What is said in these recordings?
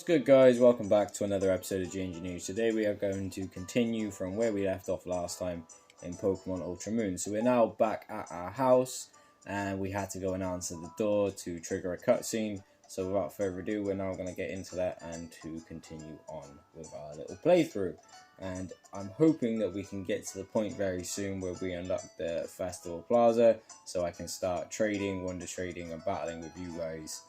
What's good, guys? Welcome back to another episode of GNG News. Today we are going to continue from where we left off last time in Pokemon ULTRAMOON. So we're now back at our house and we had to go and answer the door to trigger a cutscene. So without further ado, we're now going to get into that and to continue on with our little playthrough. And I'm hoping that we can get to the point very soon where we unlock the Festival Plaza so I can start trading, wonder trading and battling with you guys,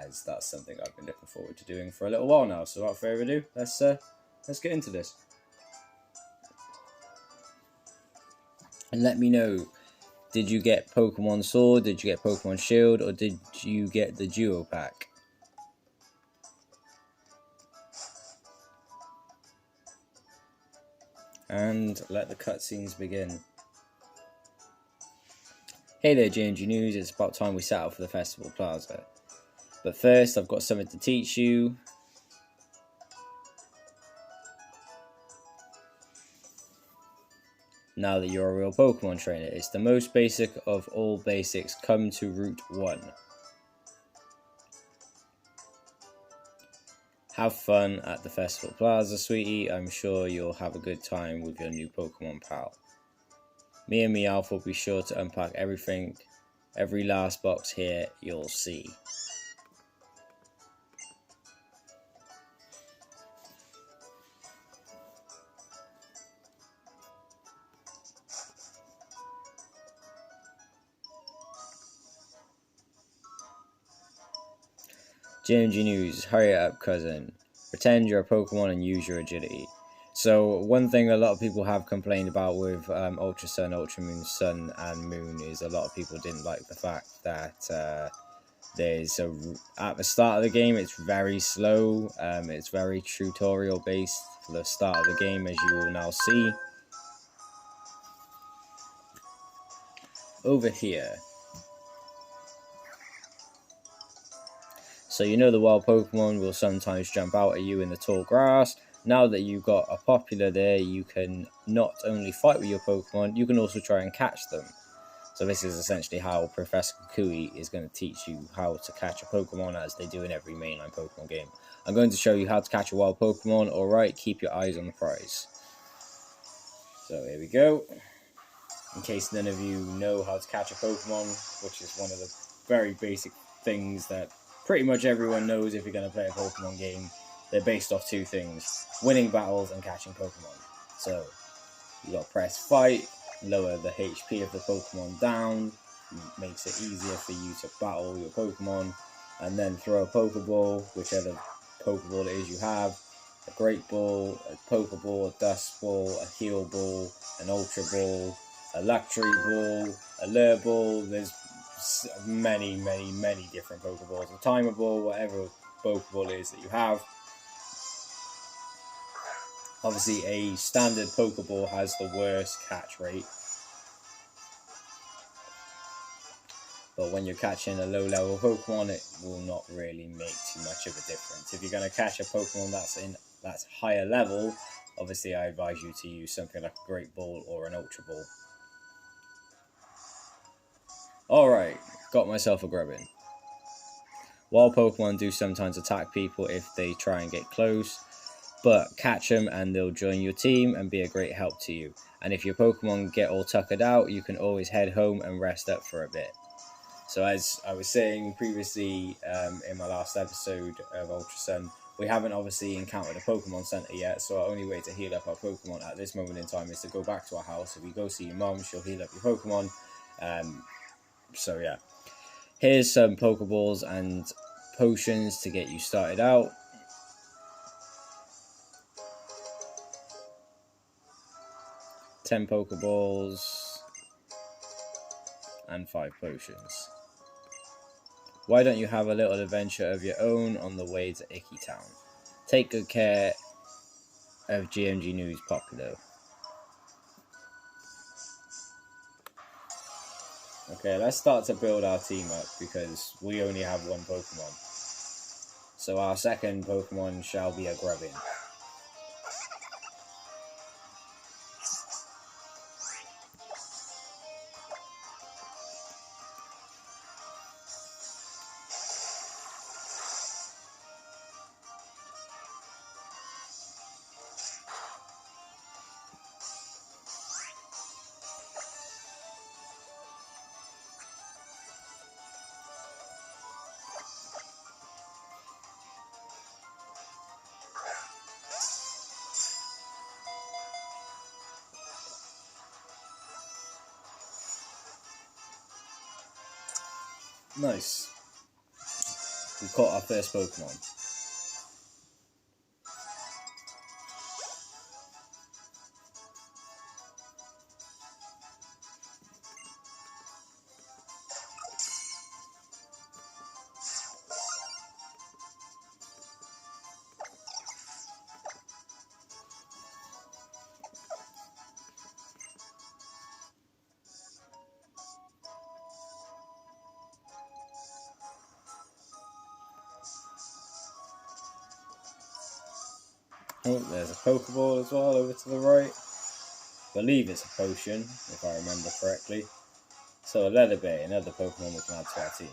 as that's something I've been looking forward to doing for a little while now. So without further ado, let's get into this. And let me know, did you get Pokemon Sword, did you get Pokemon Shield, or did you get the Duo Pack? And let the cutscenes begin. Hey there, GNG News, it's about time we set out for the Festival Plaza. But first, I've got something to teach you. Now that you're a real Pokemon trainer, it's the most basic of all basics. Come to Route 1. Have fun at the Festival Plaza, sweetie. I'm sure you'll have a good time with your new Pokemon pal. Me and Meowth will be sure to unpack everything. Every last box here you'll see. GNG News, hurry up, cousin. Pretend you're a Pokemon and use your agility. So one thing a lot of people have complained about with Ultra Sun, Ultra Moon, Sun and Moon is a lot of people didn't like the fact that at the start of the game it's very slow. It's very tutorial based for the start of the game, as you will now see. Over here. So you know the wild Pokemon will sometimes jump out at you in the tall grass. Now that you've got a popular there, you can not only fight with your Pokemon, you can also try and catch them. So this is essentially how Professor Kukui is going to teach you how to catch a Pokemon, as they do in every mainline Pokemon game. I'm going to show you how to catch a wild Pokemon. Alright, keep your eyes on the prize. So here we go. In case none of you know how to catch a Pokemon, which is one of the very basic things that pretty much everyone knows if you're going to play a Pokemon game. They're based off two things: winning battles and catching Pokemon. So you got to press fight, lower the HP of the Pokemon down, makes it easier for you to battle your Pokemon, and then throw a Pokeball, whichever Pokeball it is you have, a Great Ball, a Pokeball, a Dust Ball, a Heal Ball, an Ultra Ball, a Luxury Ball, a Lure Ball. There's many different Pokeballs, a Timer Ball, whatever Pokeball is that you have. Obviously, a standard Pokeball has the worst catch rate. But when you're catching a low-level Pokemon, it will not really make too much of a difference. If you're going to catch a Pokemon that's higher level, obviously I advise you to use something like a Great Ball or an Ultra Ball. Alright, got myself a Grubbin. Wild Pokemon do sometimes attack people if they try and get close, but catch them and they'll join your team and be a great help to you. And if your Pokemon get all tuckered out, you can always head home and rest up for a bit. So as I was saying previously in my last episode of Ultra Sun, we haven't obviously encountered a Pokemon Center yet, so our only way to heal up our Pokemon at this moment in time is to go back to our house. If you go see your mom, she'll heal up your Pokemon. So yeah, here's some Pokeballs and potions to get you started out. Ten Pokeballs and 5 potions. Why don't you have a little adventure of your own on the way to IKI Town? Take good care of GNG News Popular. Okay, let's start to build our team up because we only have one Pokemon. So our second Pokemon shall be a Grubbin. Nice. We caught our first Pokemon. Oh, there's a Pokeball as well over to the right. I believe it's a potion, if I remember correctly. So a Leatherberry, another Pokemon we can add to our team.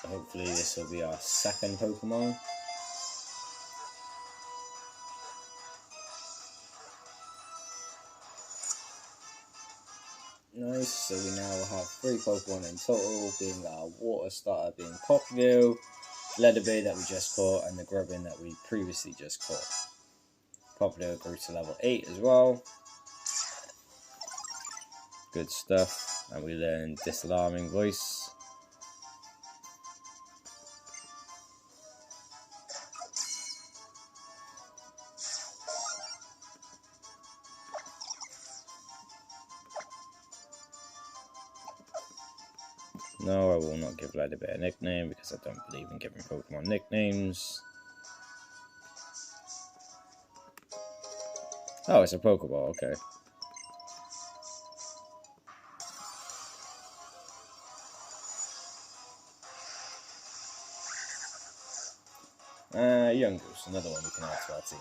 So hopefully this will be our second Pokemon. Nice, so we now have 3 Pokemon in total, being our Water Starter being Popplio, Leatherberry that we just caught, and the Grubbin that we previously just caught. Popplio grew to level 8 as well. Good stuff. And we learned Disalarming Voice. No, I will not give Leatherberry a nickname because I don't believe in giving Pokemon nicknames. Oh, it's a Pokeball, okay. Yungoos, another one we can add to our team.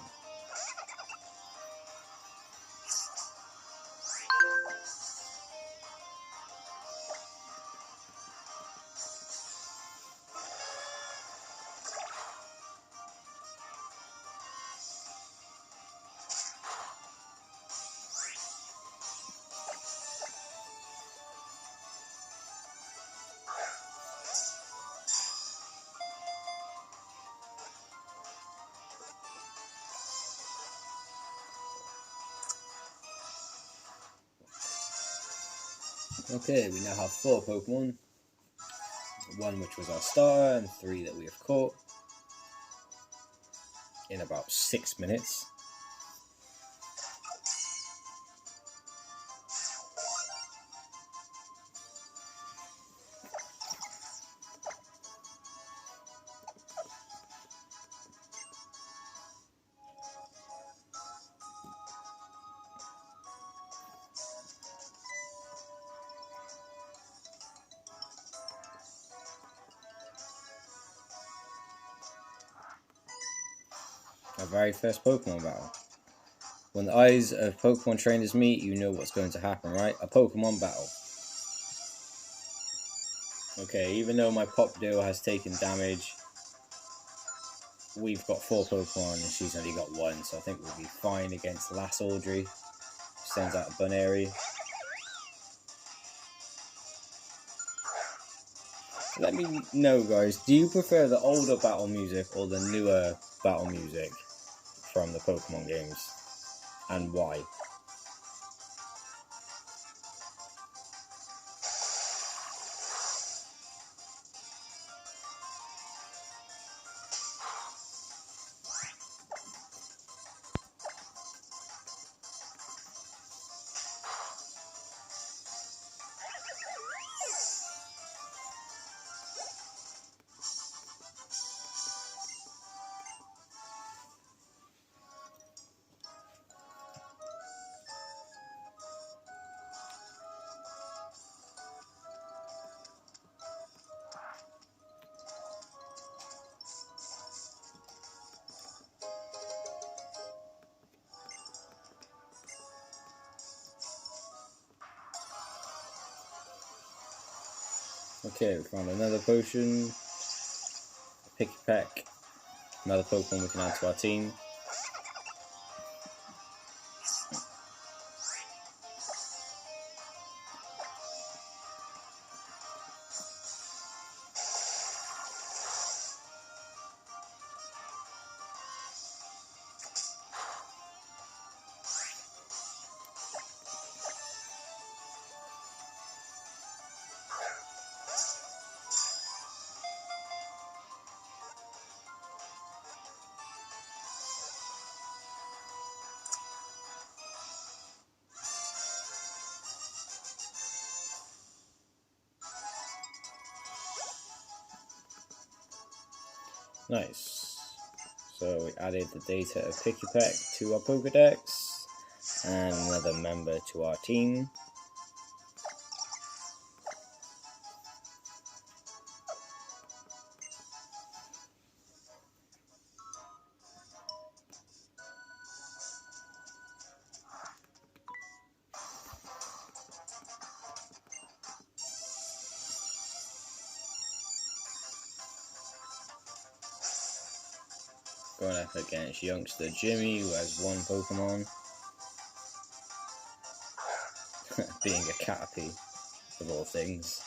Okay, we now have 4 Pokemon. 1 which was our starter, and 3 that we have caught in about 6 minutes. Our very first Pokemon battle. When the eyes of Pokemon trainers meet, you know what's going to happen, right? A Pokemon battle. Okay, even though my Popplio has taken damage, we've got 4 Pokemon and she's only got 1, so I think we'll be fine against Lass Audrey. Sends out a Bunairy. Let me know, guys, do you prefer the older battle music or the newer battle music from the Pokemon games? And why? Okay, we found another potion. Picky Peck. Another Pokemon we can add to our team. Nice. So we added the data of Pikipek to our Pokedex, and another member to our team. Going up against youngster Jimmy, who has one Pokemon. Being a Caterpie, of all things.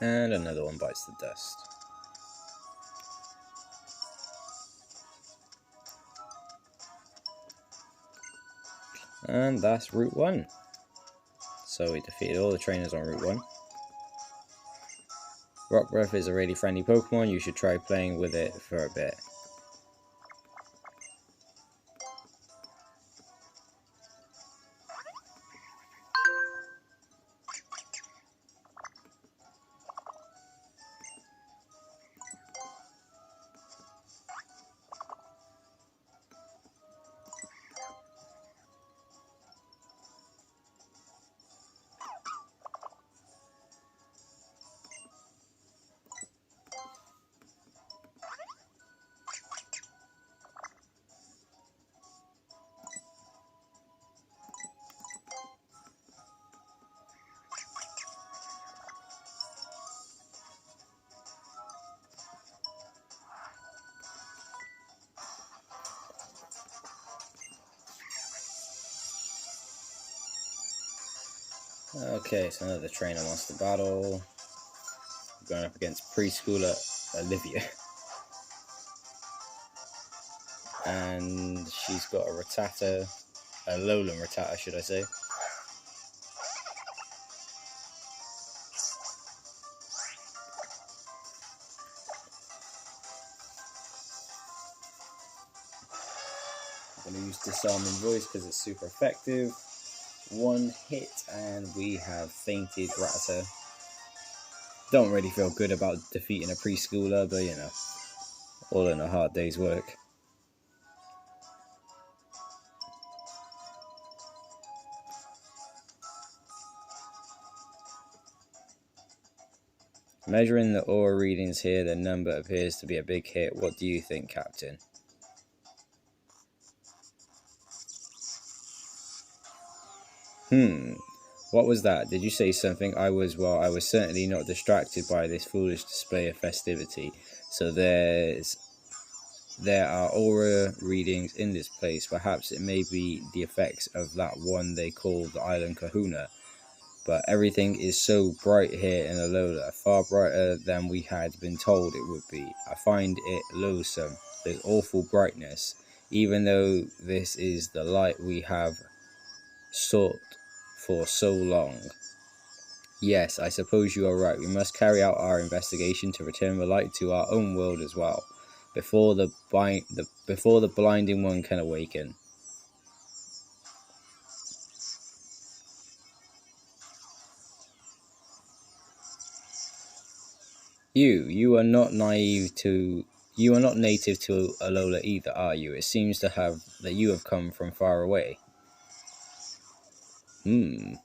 And another one bites the dust. And that's Route 1. So we defeated all the trainers on Route 1. Rock Breath is a really friendly Pokemon. You should try playing with it for a bit. Okay, so another trainer wants to battle. Going up against preschooler Olivia. And she's got a Rattata, a Alolan Rattata, should I say. I'm going to use Disarming Voice because it's super effective. One hit and we have fainted Rattata. Don't really feel good about defeating a preschooler, but you know, all in a hard day's work. Measuring the aura readings here, the number appears to be a big hit. What do you think, Captain? What was that? Did you say something? I was certainly not distracted by this foolish display of festivity. So there are aura readings in this place. Perhaps it may be the effects of that one they call the Island Kahuna. But everything is so bright here in Alola, far brighter than we had been told it would be. I find it loathsome. There's awful brightness, even though this is the light we have sought for so long. Yes, I suppose you are right. We must carry out our investigation to return the light to our own world as well, before the blinding one can awaken. You are not naive to You are not native to Alola either, are you? It seems to have that you have come from far away. I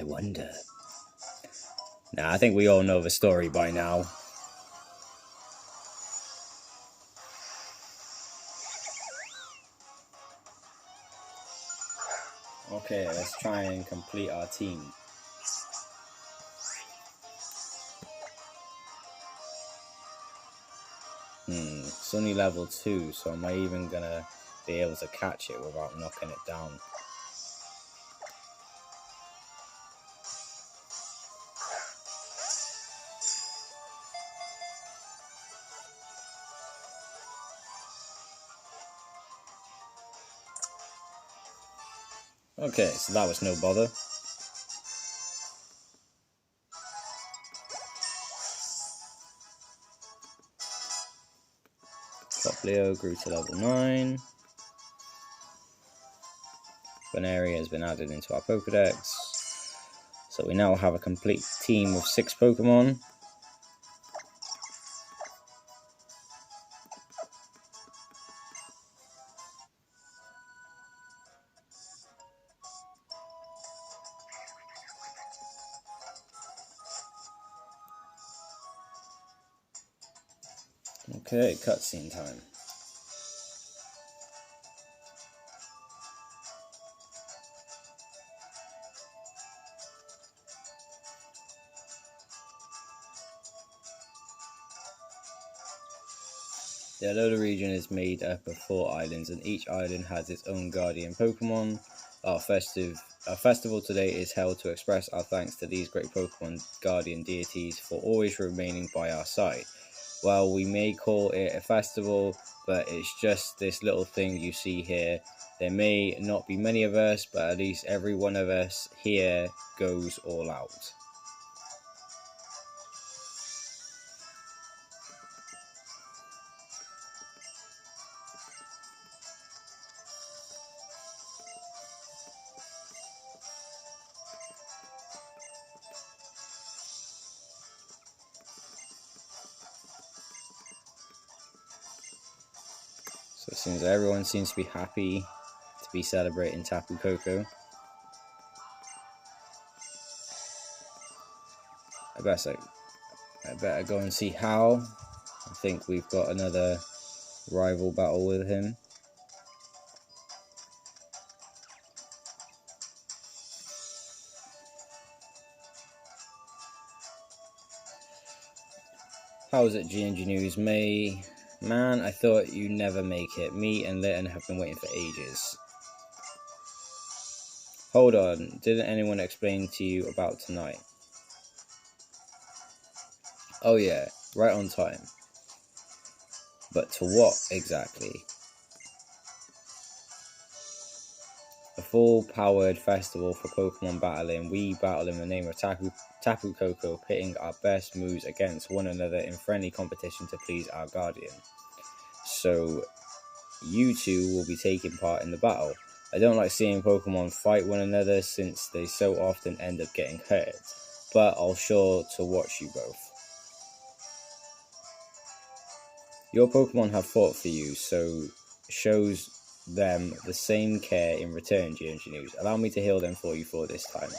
wonder. Nah, I think we all know the story by now. Okay, let's try and complete our team. It's only level 2, so am I even gonna be able to catch it without knocking it down? Okay, so that was no bother. Poplio grew to level 9. Veneria has been added into our Pokedex. So we now have a complete team of 6 Pokemon. Okay, cutscene time. The Alola region is made up of 4 islands, and each island has its own guardian Pokemon. Our festival today is held to express our thanks to these great Pokemon guardian deities for always remaining by our side. Well, we may call it a festival, but it's just this little thing you see here. There may not be many of us, but at least every one of us here goes all out. So it seems everyone seems to be happy to be celebrating TAPUKOKO. I better go and see HAU. I think we've got another rival battle with him. How is it, GNG News? Man, I thought you'd never make it. Me and Litton have been waiting for ages. Hold on, didn't anyone explain to you about tonight? Oh yeah, right on time. But to what exactly? A full-powered festival for Pokemon battling. We battle in the name of TAPUKOKO, pitting our best moves against one another in friendly competition to please our guardian. So, you two will be taking part in the battle. I don't like seeing Pokemon fight one another since they so often end up getting hurt, but I'll sure to watch you both. Your Pokemon have fought for you, so shows them the same care in return, GNG News. Allow me to heal them for you for this time.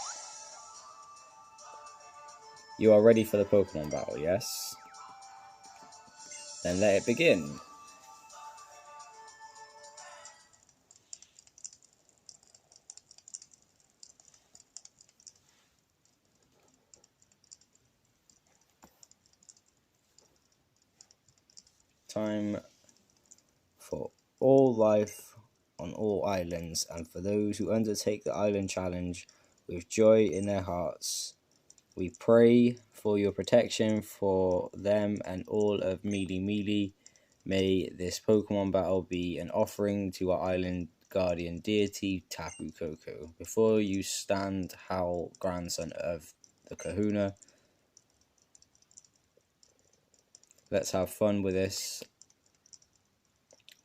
You are ready for the Pokemon battle, yes? Then let it begin. Time for all life on all islands, and for those who undertake the island challenge with joy in their hearts. We pray for your protection for them and all of Mealy. May this Pokemon battle be an offering to our island guardian deity, TAPUKOKO. Before you stand, HAU, grandson of the Kahuna. Let's have fun with this.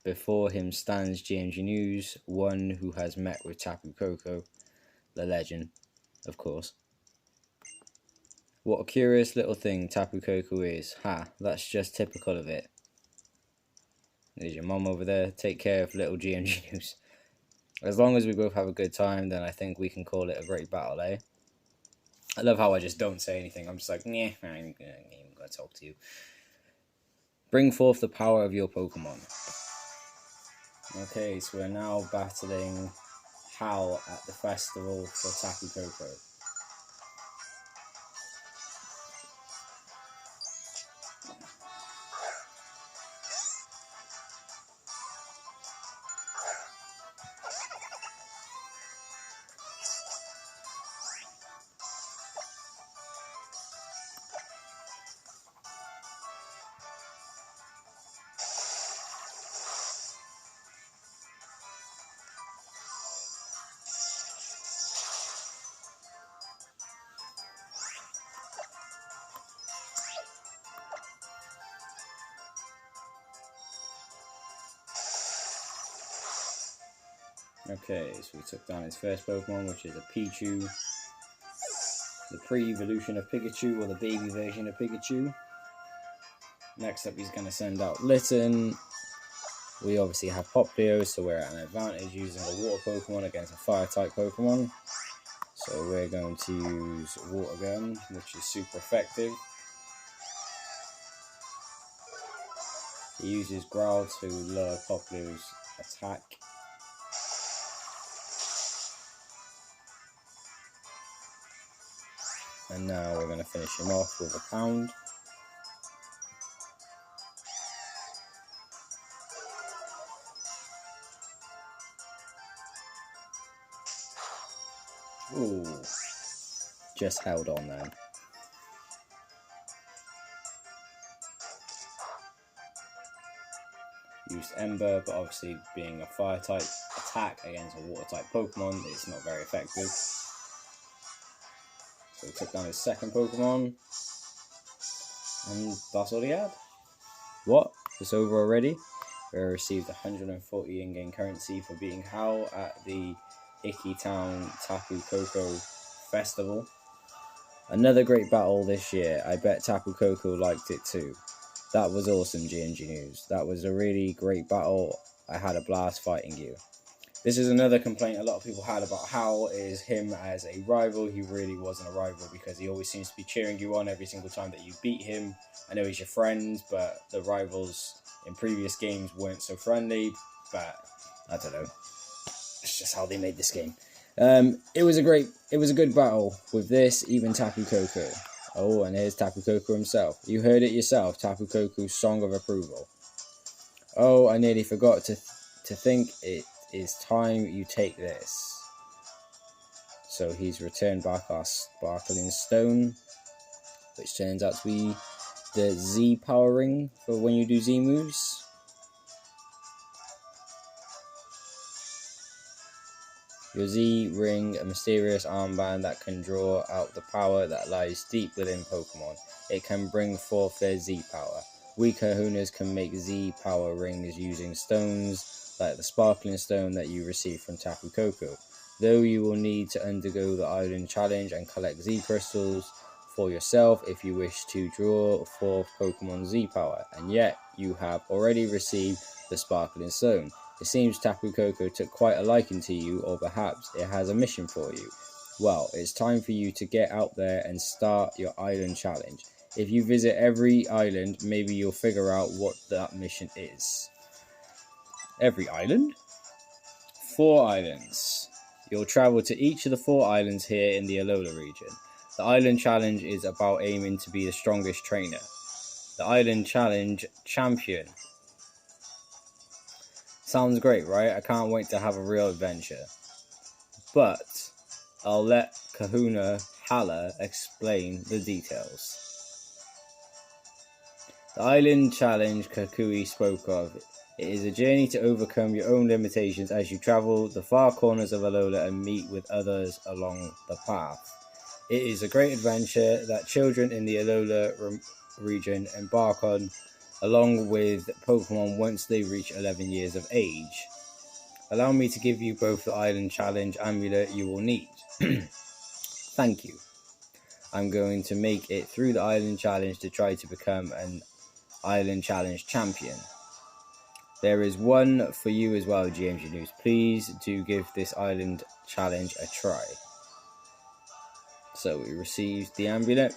Before him stands GNG News, one who has met with TAPUKOKO, the legend, of course. What a curious little thing TAPUKOKO is. Ha, that's just typical of it. There's your mom over there. Take care of little GMG News. As long as we both have a good time, then I think we can call it a great battle, eh? I love how I just don't say anything. I'm just like, nah, I ain't even gonna talk to you. Bring forth the power of your Pokemon. Okay, so we're now battling HAU at the festival for TAPUKOKO. Okay, so we took down his first Pokemon, which is a Pichu. The pre-evolution of Pikachu, or the baby version of Pikachu. Next up, he's going to send out Litten. We obviously have Poplio, so we're at an advantage using a water Pokemon against a fire-type Pokemon. So we're going to use Water Gun, which is super effective. He uses Growl to lower Poplio's attack. And now we're going to finish him off with a Pound. Ooh, just held on then. Used Ember, but obviously being a fire type attack against a water type Pokemon, it's not very effective. So we took down his second Pokemon, and that's all he had. What? It's over already? We received 140 in-game currency for beating HAU at the IKI Town TAPUKOKO Festival. Another great battle this year. I bet TAPUKOKO liked it too. That was awesome, GNG News. That was a really great battle. I had a blast fighting you. This is another complaint a lot of people had about HAU is him as a rival. He really wasn't a rival because he always seems to be cheering you on every single time that you beat him. I know he's your friend, but the rivals in previous games weren't so friendly. But I don't know. It's just how they made this game. It was a good battle with this, even TAPUKOKO. Oh, and here's TAPUKOKO himself. You heard it yourself, TAPUKOKO's song of approval. Oh, I nearly forgot to think it is time you take this. So he's returned back our Sparkling Stone, which turns out to be the Z power ring for when you do Z moves. Your Z ring, a mysterious armband that can draw out the power that lies deep within Pokemon. It can bring forth their Z power. We Kahunas can make Z power rings using stones like the Sparkling Stone that you receive from TAPUKOKO. Though you will need to undergo the Island Challenge and collect Z crystals for yourself if you wish to draw forth Pokemon Z power, and yet you have already received the Sparkling Stone. It seems TAPUKOKO took quite a liking to you, or perhaps it has a mission for you. Well, it's time for you to get out there and start your Island Challenge. If you visit every island, maybe you'll figure out what that mission is. Every island? 4 islands. You'll travel to each of the 4 islands here in the Alola region. The Island Challenge is about aiming to be the strongest trainer. The Island Challenge champion. Sounds great, right? I can't wait to have a real adventure. But I'll let Kahuna Hala explain the details. The Island Challenge Kakui spoke of. It is a journey to overcome your own limitations as you travel the far corners of Alola and meet with others along the path. It is a great adventure that children in the Alola region embark on, along with Pokemon once they reach 11 years of age. Allow me to give you both the Island Challenge amulet you will need. Thank you. I'm going to make it through the Island Challenge to try to become an Island Challenge champion. There is one for you as well, GMG News. Please do give this island challenge a try. So we received the amulet.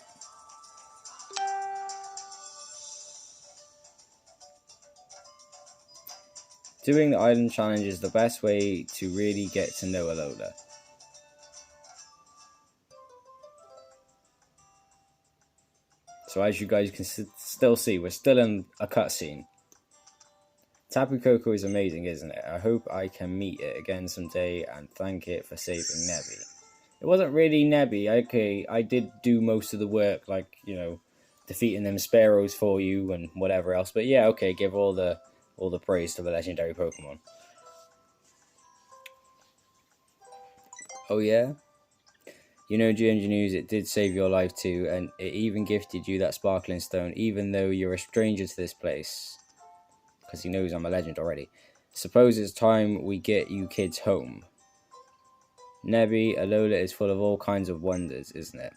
Doing the island challenge is the best way to really get to know Alola. So as you guys can still see, we're still in a cutscene. TAPUKOKO is amazing, isn't it? I hope I can meet it again someday and thank it for saving Nebby. It wasn't really Nebby. Okay, I did do most of the work, like, you know, defeating them sparrows for you and whatever else. But yeah, okay, give all the praise to the legendary Pokemon. Oh yeah? You know, GMG News, it did save your life too, and it even gifted you that sparkling stone, even though you're a stranger to this place. Because he knows I'm a legend already. Suppose it's time we get you kids home. Nebby, Alola is full of all kinds of wonders, isn't it?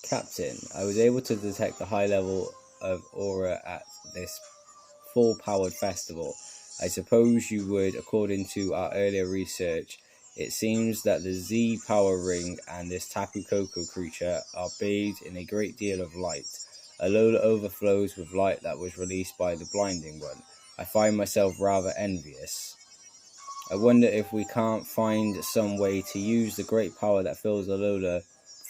Captain, I was able to detect a high level of aura at this full-powered festival. I suppose you would, according to our earlier research. It seems that the Z power ring and this TAPUKOKO creature are bathed in a great deal of light. Alola overflows with light that was released by the blinding one. I find myself rather envious. I wonder if we can't find some way to use the great power that fills Alola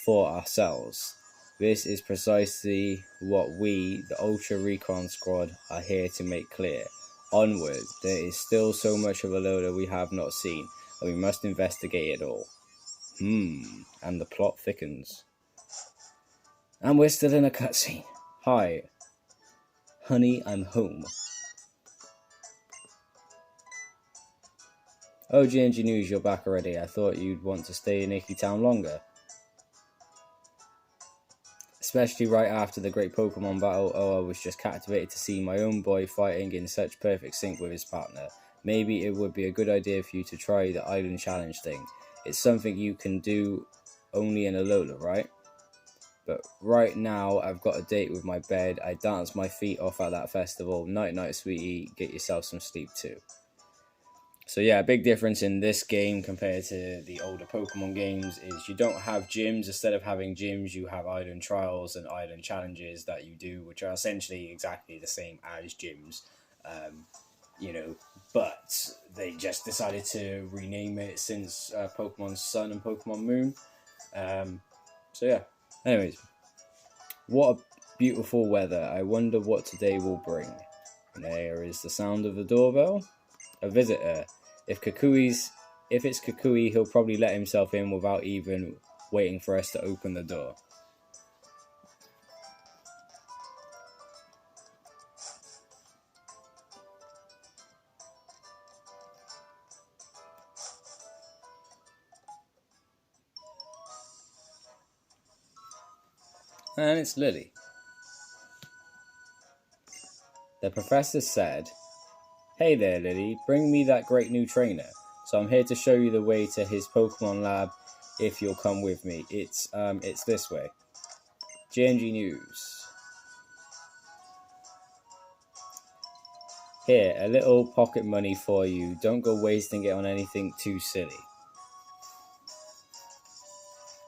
for ourselves. This is precisely what we, the Ultra Recon Squad, are here to make clear. Onward, there is still so much of Alola we have not seen, and we must investigate it all. And the plot thickens. And we're still in a cutscene. Hi. Honey, I'm home. Oh, GNG News, you're back already. I thought you'd want to stay in IKI Town longer. Especially right after the great Pokemon battle. Oh, I was just captivated to see my own boy fighting in such perfect sync with his partner. Maybe it would be a good idea for you to try the island challenge thing. It's something you can do only in Alola, right? But right now, I've got a date with my bed. I danced my feet off at that festival. Night night, sweetie. Get yourself some sleep too. So yeah, a big difference in this game compared to the older Pokemon games is you don't have gyms. Instead of having gyms, you have island trials and island challenges that you do, which are essentially exactly the same as gyms. You know, but they just decided to rename it since Pokemon Sun and Pokemon Moon. So yeah, anyways, what a beautiful weather. I wonder what today will bring. And there is the sound of the doorbell. A visitor. If it's Kukui, he'll probably let himself in without even waiting for us to open the door. And it's Lily. The professor said, "Hey there, Lily, bring me that great new trainer. So I'm here to show you the way to his Pokemon lab if you'll come with me. It's this way." GNG News. Here, a little pocket money for you. Don't go wasting it on anything too silly.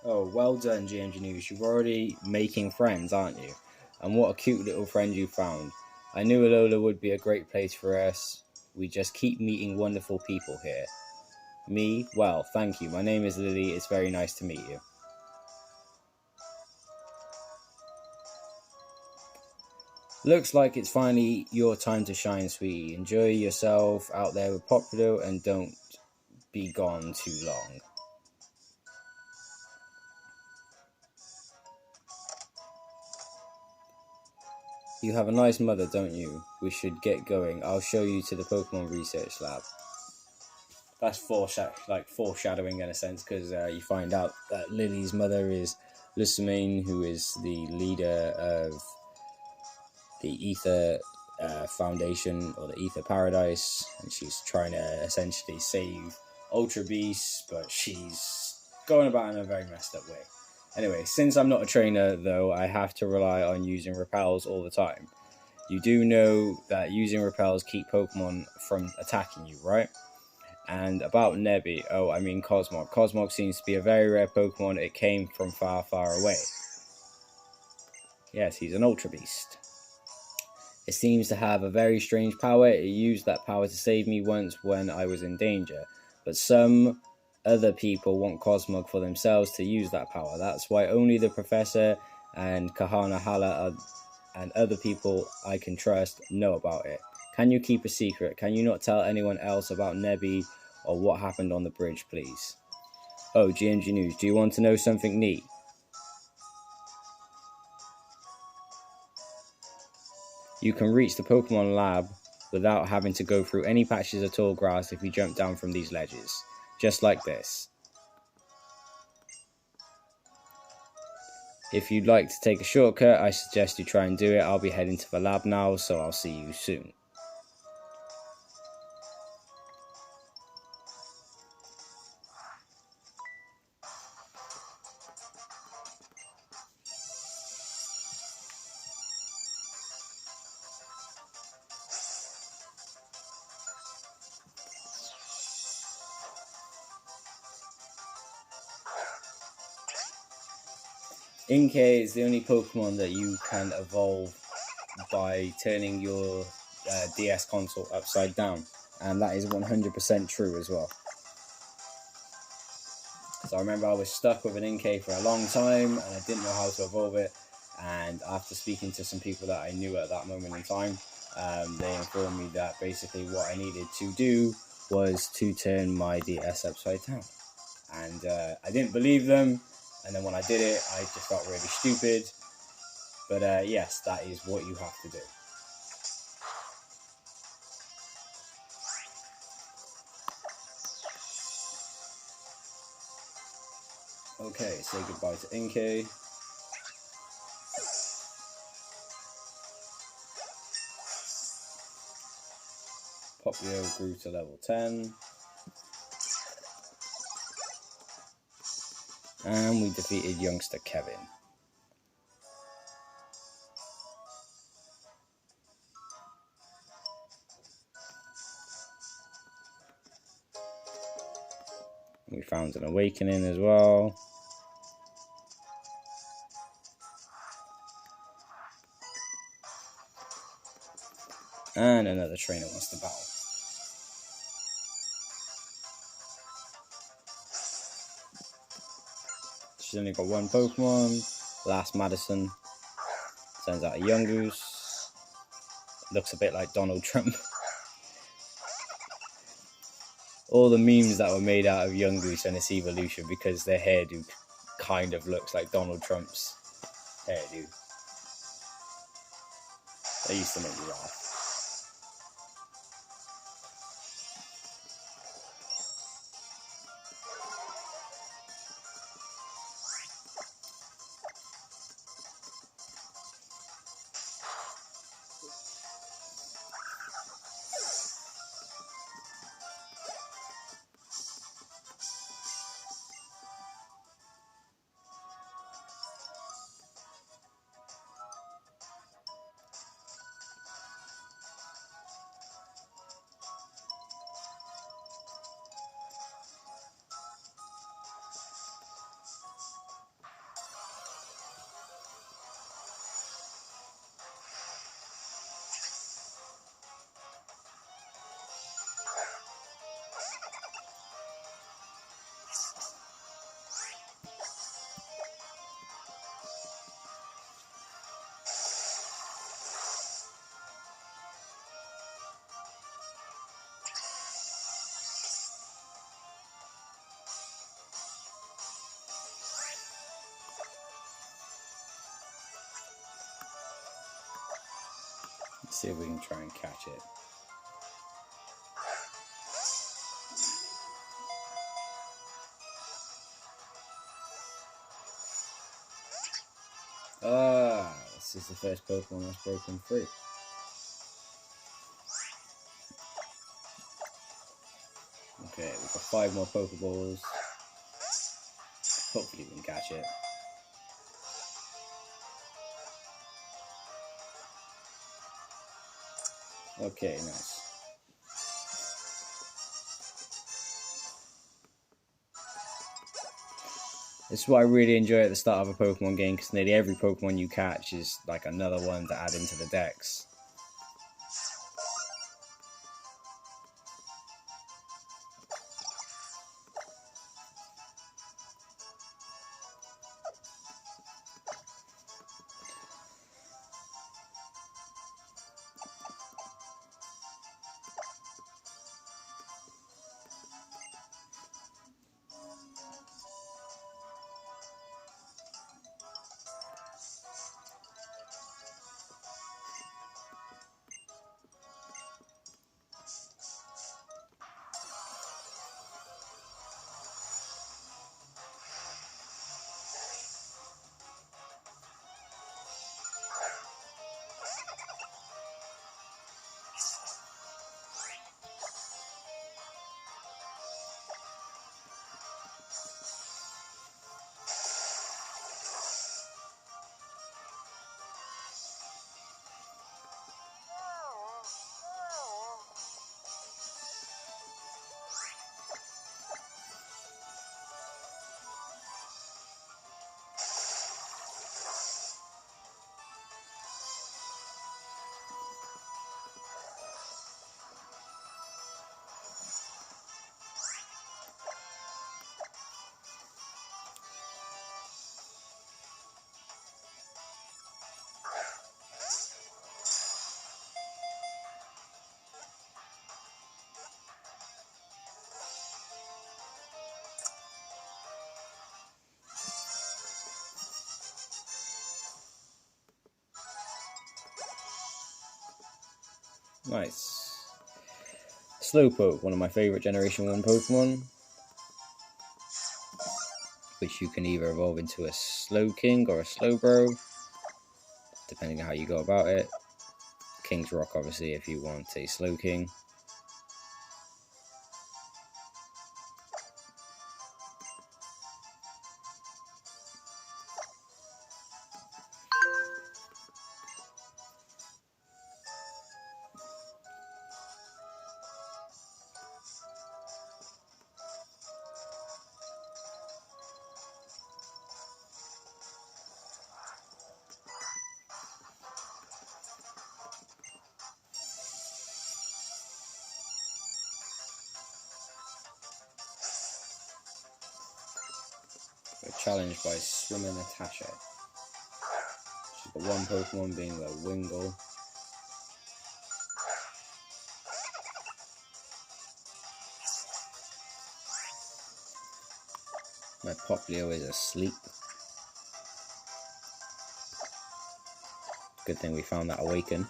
Oh, well done, GMG News. You're already making friends, aren't you? And what a cute little friend you found. I knew Alola would be a great place for us. We just keep meeting wonderful people here. Me? Well, thank you. My name is Lily. It's very nice to meet you. Looks like it's finally your time to shine, sweetie. Enjoy yourself out there with Popular and don't be gone too long. You have a nice mother, don't you? We should get going. I'll show you to the Pokemon Research Lab. That's foreshadowing in a sense, because you find out that Lily's mother is Lucamine, who is the leader of the Ether Foundation, or the Ether Paradise, and she's trying to essentially save Ultra Beast, but she's going about in a very messed up way. Anyway, since I'm not a trainer though, I have to rely on using repels all the time. You do know that using repels keep Pokemon from attacking you, right? And about Nebby, Cosmog. Cosmog seems to be a very rare Pokemon. It came from far, far away. Yes, he's an Ultra Beast. It seems to have a very strange power. It used that power to save me once when I was in danger. But some other people want Cosmog for themselves to use that power. That's why only the Professor and Kahanahala and other people I can trust know about it. Can you keep a secret? Can you not tell anyone else about Nebby or what happened on the bridge, please? Oh, GMG News, do you want to know something neat? You can reach the Pokemon Lab without having to go through any patches of tall grass if you jump down from these ledges. Just like this. If you'd like to take a shortcut, I suggest you try and do it. I'll be heading to the lab now, so I'll see you soon. Inkay is the only Pokemon that you can evolve by turning your DS console upside down, and that is 100% true as well. So I remember I was stuck with an Inkay for a long time and I didn't know how to evolve it, and after speaking to some people that I knew at that moment in time, they informed me that basically what I needed to do was to turn my DS upside down, and I didn't believe them. And then when I did it, I just felt really stupid. But yes, that is what you have to do. Okay, say goodbye to Inkay. Popplio grew to level 10. And we defeated youngster Kevin. We found an awakening as well. And another trainer wants to battle. She's only got one Pokemon. Last Madison. Turns out a Yungoos. Looks a bit like Donald Trump. All the memes that were made out of Yungoos and its evolution because their hairdo kind of looks like Donald Trump's hairdo. They used to make me laugh. Let's see if we can try and catch it. This is the first Pokemon that's broken free. Okay, we've got 5 more Pokeballs. Hopefully we can catch it. Okay, nice. This is what I really enjoy at the start of a Pokemon game, because nearly every Pokemon you catch is like another one to add into the DEX. Nice. Slowpoke, one of my favorite Generation 1 Pokemon, which you can either evolve into a Slowking or a Slowbro, depending on how you go about it. King's Rock, obviously, if you want a Slowking. We're challenged by Swimmer Natasha. She's got one Pokemon being the Wingull. My Poplio is asleep. Good thing we found that Awaken.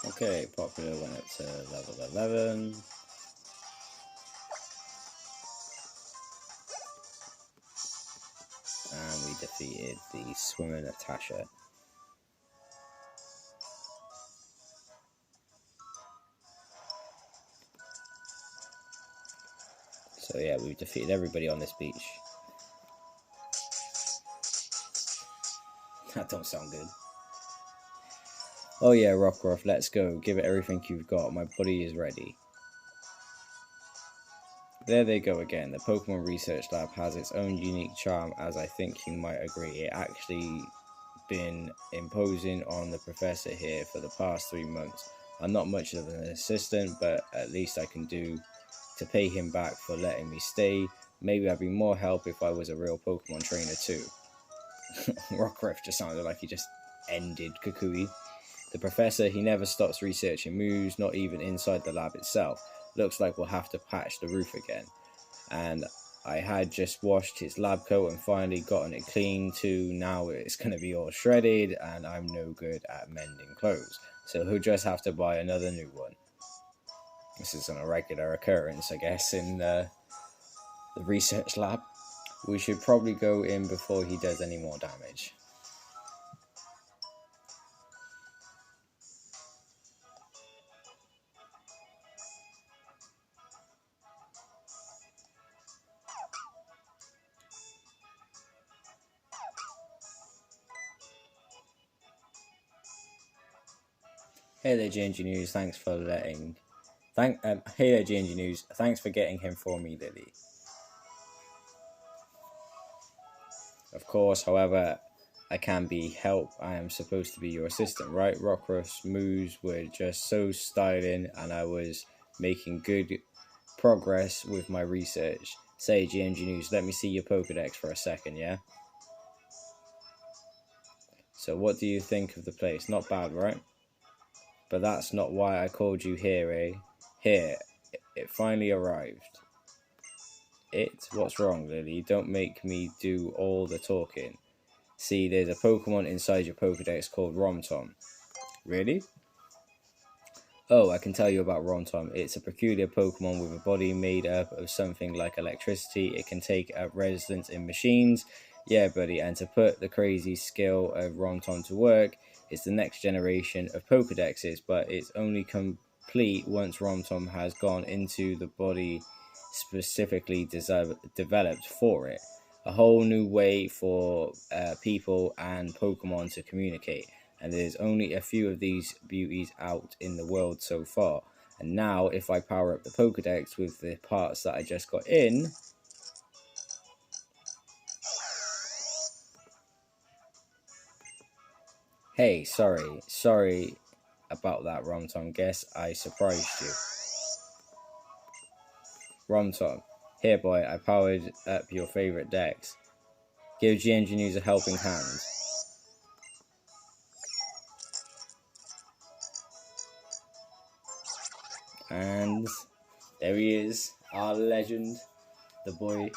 Okay, Popular went up to level 11. And we defeated the Swimmer Natasha. So yeah, we've defeated everybody on this beach. That don't sound good. Oh yeah, Rockruff, let's go. Give it everything you've got. My body is ready. There they go again. The Pokemon Research Lab has its own unique charm, as I think you might agree. It actually been imposing on the professor here for the past 3 months. I'm not much of an assistant, but at least I can do to pay him back for letting me stay. Maybe I'd be more help if I was a real Pokemon trainer too. Rockruff just sounded like he just ended Kukui. The professor, he never stops researching moves, not even inside the lab itself. Looks like we'll have to patch the roof again. And I had just washed his lab coat and finally gotten it clean too. Now it's going to be all shredded and I'm no good at mending clothes. So he'll just have to buy another new one. This is an irregular occurrence, I guess, in the research lab. We should probably go in before he does any more damage. Hey there, GNG News. Thanks for letting. Hey there, GNG News. Thanks for getting him for me, Lily. Of course, however, I can be help. I am supposed to be your assistant, right? Rockruff's moves were just so styling, and I was making good progress with my research. Say, GNG News, let me see your Pokedex for a second, yeah? So what do you think of the place? Not bad, right? But that's not why I called you here, eh? Here, it finally arrived. What's wrong, Lily? Don't make me do all the talking. See, there's a Pokemon inside your Pokedex called ROTOM. Really? Oh, I can tell you about ROTOM. It's a peculiar Pokemon with a body made up of something like electricity. It can take up residence in machines. Yeah, buddy, and to put the crazy skill of ROTOM to work, it's the next generation of Pokedexes, but it's only complete once ROTOM has gone into the body specifically developed for it. A whole new way for people and Pokemon to communicate. And there's only a few of these beauties out in the world so far. And now, if I power up the Pokedex with the parts that I just got in... Hey, sorry about that, ROTOM. Guess I surprised you. ROTOM, here boy, I powered up your favorite DEX. Give GNG News a helping hand. And there he is, our legend, the boy.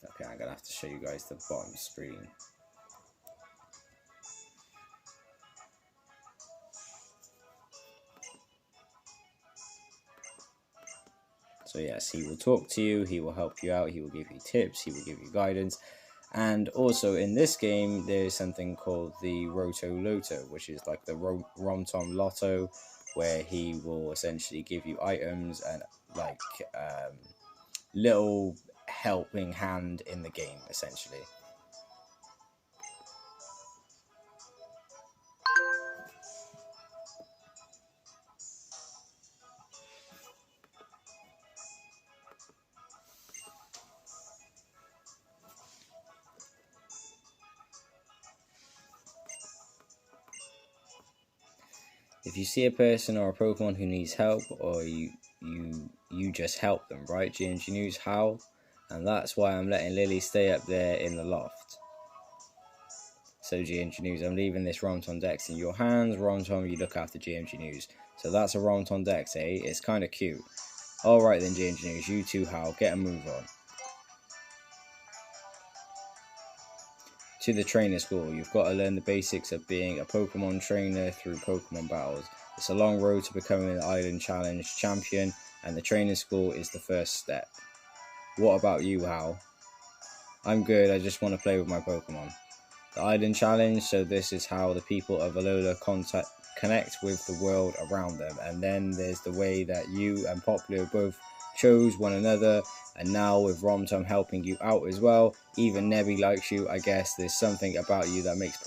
Okay, I'm gonna have to show you guys the bottom screen. So yes, he will talk to you, he will help you out, he will give you tips, he will give you guidance. And also in this game, there's something called the Roto Loto, which is like the ROTOM Lotto, where he will essentially give you items and like little helping hand in the game, essentially. If you see a person or a Pokemon who needs help, or you just help them, right? GNG News, HAU, and that's why I'm letting Lily stay up there in the loft. So GNG News, I'm leaving this ROTOM Dex in your hands. ROTOM, you look after GNG News. So that's a ROTOM Dex, eh? It's kind of cute. Alright then, GNG News, you too, HAU, get a move on. To the trainer school, you've got to learn the basics of being a Pokemon trainer through Pokemon battles. It's a long road to becoming an Island Challenge champion, and the training school is the first step. What about you, HAU? I'm good, I just want to play with my Pokemon. The Island Challenge, so this is how the people of Alola connect with the world around them. And then there's the way that you and Popular both chose one another, and now with ROTOM helping you out as well, even Nebby likes you. I guess there's something about you that makes Pokemon